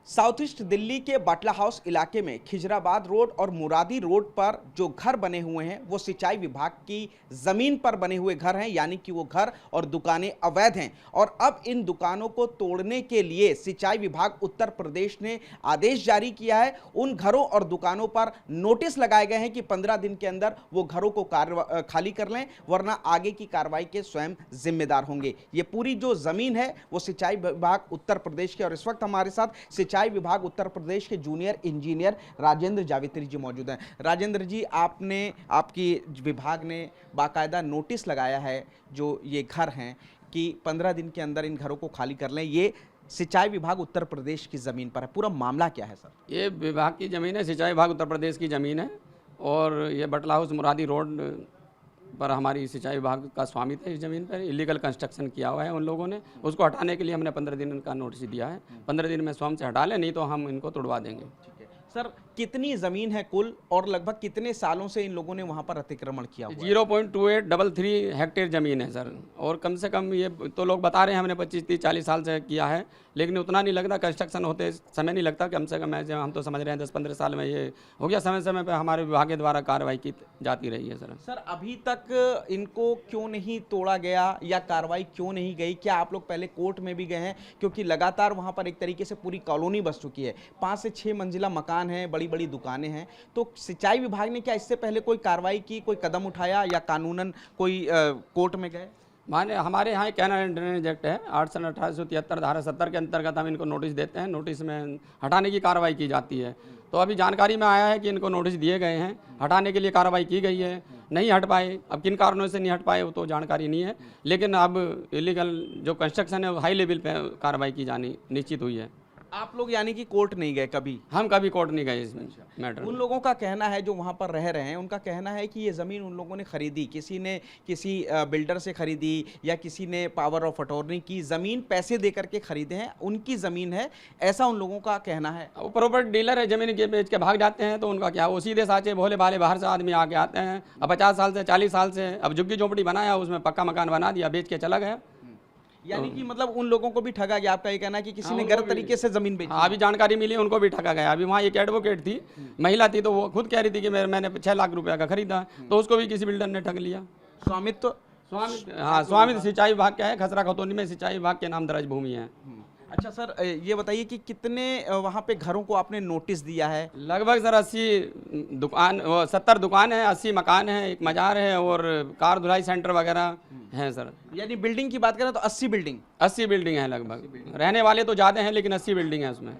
South east Delhi के बाटला house इलाके में खिजराबाद रोड और मुरादी रोड पर जो घर बने हुए हैं वो सिंचाई विभाग की जमीन पर बने हुए घर हैं, यानी कि वो घर और दुकानें अवैध हैं। और अब इन दुकानों को तोड़ने के लिए सिंचाई विभाग उत्तर प्रदेश ने आदेश जारी किया है। उन घरों और दुकानों पर नोटिस लगाए गए हैं कि 15 दिन के अंदर वो घरों को खाली कर लें, वरना आगे की कार्रवाई के स्वयं जिम्मेदार होंगे। ये पूरी जो जमीन है वो सिंचाई विभाग उत्तर प्रदेश के, और इस वक्त हमारे साथ सिंचाई विभाग उत्तर प्रदेश के जूनियर इंजीनियर राजेंद्र जावित्री जी मौजूद हैं। राजेंद्र जी, आपकी विभाग ने बाकायदा नोटिस लगाया है जो ये घर हैं कि 15 दिन के अंदर इन घरों को खाली कर लें। ये सिंचाई विभाग उत्तर प्रदेश की ज़मीन पर है, पूरा मामला क्या है सर? ये विभाग की ज़मीन है, सिंचाई विभाग उत्तर प्रदेश की ज़मीन है और ये बटला हाउस मुरादी रोड पर हमारी सिंचाई विभाग का स्वामित्व है। इस ज़मीन पर इलीगल कंस्ट्रक्शन किया हुआ है उन लोगों ने, उसको हटाने के लिए हमने 15 दिन का नोटिस दिया है। 15 दिन में स्वयं से हटा लें, नहीं तो हम इनको तोड़वा देंगे। ठीक है सर, कितनी ज़मीन है कुल और लगभग कितने सालों से इन लोगों ने वहाँ पर अतिक्रमण किया हुआ है? 0.2833 हेक्टेयर ज़मीन है सर, और कम से कम ये तो लोग बता रहे हैं हमने 25, 30, 40 साल से किया है, लेकिन उतना नहीं लगता। कंस्ट्रक्शन होते समय नहीं लगता, कम से कम ऐसे हम तो समझ रहे हैं 10-15 साल में ये हो गया। समय समय पर हमारे विभाग के द्वारा कार्रवाई की जाती रही है सर। सर, अभी तक इनको क्यों नहीं तोड़ा गया या कार्रवाई क्यों नहीं गई? क्या आप लोग पहले कोर्ट में भी गए हैं? क्योंकि लगातार वहाँ पर एक तरीके से पूरी कॉलोनी बस चुकी है, 5 से 6 मंजिला मकान है, बड़ी बड़ी दुकानें हैं। तो सिंचाई विभाग ने क्या इससे पहले कोई कार्रवाई की, कोई कदम उठाया या कानूनन कोई कोर्ट में गए? माने हमारे यहाँ कैनाल एंड ड्रेनेज एक्ट है 8 सन 1873 धारा 70 के अंतर्गत हम इनको नोटिस देते हैं। नोटिस में हटाने की कार्रवाई की जाती है। तो अभी जानकारी में आया है कि इनको नोटिस दिए गए हैं, हटाने के लिए कार्रवाई की गई है, नहीं हट पाए। अब किन कारणों से नहीं हट पाए वो तो जानकारी नहीं है, लेकिन अब इलीगल जो कंस्ट्रक्शन है वो हाई लेवल पे कार्रवाई की जानी निश्चित हुई है। आप लोग यानी कि कोर्ट नहीं गए कभी? हम कभी कोर्ट नहीं गए इसमें मैटर। उन लोगों का कहना है जो वहाँ पर रह रहे हैं, उनका कहना है कि ये ज़मीन उन लोगों ने खरीदी, किसी ने किसी बिल्डर से खरीदी या किसी ने पावर ऑफ अटॉर्नी की ज़मीन पैसे दे करके खरीदे हैं, उनकी ज़मीन है, ऐसा उन लोगों का कहना है। वो प्रॉपर्टी डीलर है, ज़मीन के बेच के भाग जाते हैं, तो उनका क्या, वो सीधे साचे भोले भाले बाहर से आदमी आके आते हैं। अब 50 साल से 40 साल से अब झुग्गी झोंपड़ी बनाया, उसमें पक्का मकान बना दिया, बेच के चला गया। यानी कि मतलब उन लोगों को भी ठगा गया, आपका ये कहना है कि किसी ने गलत तरीके से जमीन बेची? हाँ, अभी जानकारी मिली, उनको भी ठगा गया। अभी वहाँ एक एडवोकेट थी, महिला थी, तो वो खुद कह रही थी कि मैंने 6 लाख रुपए का खरीदा, तो उसको भी किसी बिल्डर ने ठग लिया। स्वामित्व स्वामित्व सिंचाई विभाग का है, खसरा खतौनी में सिंचाई विभाग के नाम दर्ज भूमि है। अच्छा सर, ये बताइए कि कितने वहाँ पे घरों को आपने नोटिस दिया है? लगभग सर 70 दुकान है, 80 मकान है, एक मजार है और कार धुलाई सेंटर वगैरह हैं सर। यानी बिल्डिंग की बात करें तो 80 बिल्डिंग है लगभग। रहने वाले तो ज़्यादा हैं, लेकिन 80 बिल्डिंग है उसमें।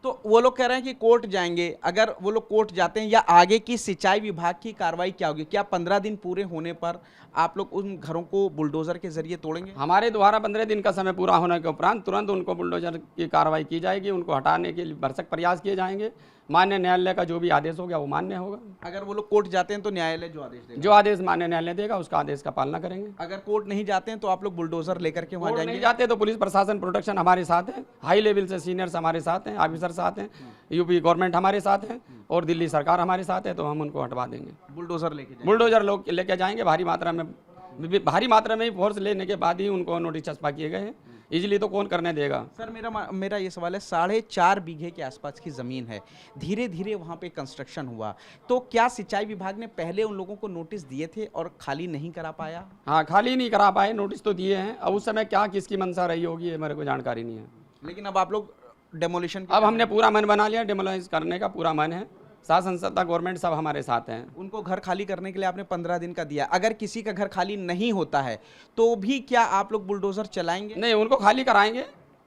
तो वो लोग कह रहे हैं कि कोर्ट जाएंगे। अगर वो लोग कोर्ट जाते हैं या आगे की सिंचाई विभाग की कार्रवाई क्या होगी? क्या 15 दिन पूरे होने पर आप लोग उन घरों को बुलडोजर के जरिए तोड़ेंगे? हमारे द्वारा 15 दिन का समय पूरा होने के उपरांत तुरंत उनको बुलडोजर की कार्रवाई की जाएगी, उनको हटाने के लिए भरसक प्रयास किए जाएंगे। मान्य न्यायालय का जो भी आदेश होगा वो मान्य होगा। अगर वो लोग कोर्ट जाते हैं तो न्यायालय जो आदेश मान्य न्यायालय देगा उसका आदेश का पालना करेंगे। अगर कोर्ट नहीं जाते हैं तो आप लोग बुलडोजर लेकर के वहाँ जाएंगे? नहीं जाते तो पुलिस प्रशासन प्रोटेक्शन हमारे साथ है, हाई लेवल से सीनियर्स हमारे साथ हैं, ऑफिसर साथ हैं, यूपी गवर्नमेंट हमारे साथ है और दिल्ली सरकार हमारे साथ है, तो हम उनको हटवा देंगे। बुलडोजर लोग लेके जाएंगे। भारी मात्रा में फोर्स लेने के बाद ही उनको नोटिस चस्पा किए गए हैं। इजीली तो कौन करने देगा? सर, मेरा ये सवाल है, 4.5 बीघे के आसपास की ज़मीन है, धीरे धीरे वहाँ पे कंस्ट्रक्शन हुआ, तो क्या सिंचाई विभाग ने पहले उन लोगों को नोटिस दिए थे और खाली नहीं करा पाया? हाँ, खाली नहीं करा पाए, नोटिस तो दिए हैं। अब उस समय क्या किसकी मंशा रही होगी ये मेरे को जानकारी नहीं है। लेकिन अब आप लोग डेमोलिशन, अब हमने पूरा मन बना लिया, डेमोलाइज करने का पूरा मन है। शासन सत्ता गवर्नमेंट सब हमारे साथ हैं। उनको घर खाली करने के लिए आपने 15 दिन का दिया। अगर किसी का घर खाली नहीं होता है तो भी क्या आप लोग बुलडोजर चलाएंगे? नहीं, उनको खाली कराएंगे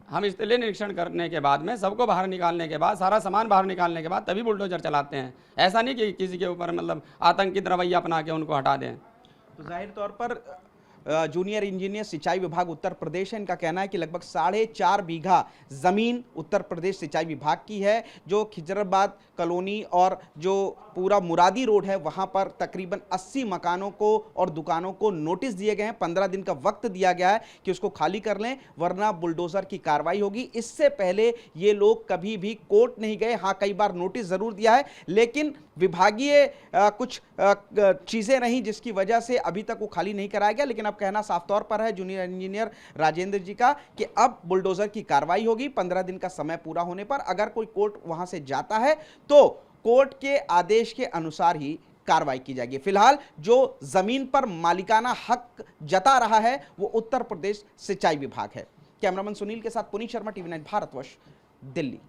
हम। स्थलीय निरीक्षण करने के बाद में सबको बाहर निकालने के बाद, सारा सामान बाहर निकालने के बाद तभी बुलडोजर चलाते हैं। ऐसा नहीं कि किसी के ऊपर मतलब आतंकित रवैया अपना के उनको हटा दें। तो जाहिर तौर पर जूनियर इंजीनियर सिंचाई विभाग उत्तर प्रदेश है, इनका कहना है कि लगभग 4.5 बीघा ज़मीन उत्तर प्रदेश सिंचाई विभाग की है। जो खिजराबाद कॉलोनी और जो पूरा मुरादी रोड है वहां पर तकरीबन 80 मकानों को और दुकानों को नोटिस दिए गए हैं। 15 दिन का वक्त दिया गया है कि उसको खाली कर लें, वरना बुलडोजर की कार्रवाई होगी। इससे पहले ये लोग कभी भी कोर्ट नहीं गए। हाँ, कई बार नोटिस ज़रूर दिया है, लेकिन विभागीय कुछ चीज़ें रहीं जिसकी वजह से अभी तक वो खाली नहीं कराया गया, लेकिन अब कहना साफ तौर पर है जूनियर इंजीनियर राजेंद्र जी का कि अब बुलडोजर की कार्रवाई होगी। 15 दिन का समय पूरा होने पर अगर कोई कोर्ट वहां से जाता है तो कोर्ट के आदेश के अनुसार ही कार्रवाई की जाएगी। फिलहाल जो जमीन पर मालिकाना हक जता रहा है वो उत्तर प्रदेश सिंचाई विभाग है। कैमरामैन सुनील के साथ पुनीत शर्मा, टीवी 9 भारतवर्ष, दिल्ली।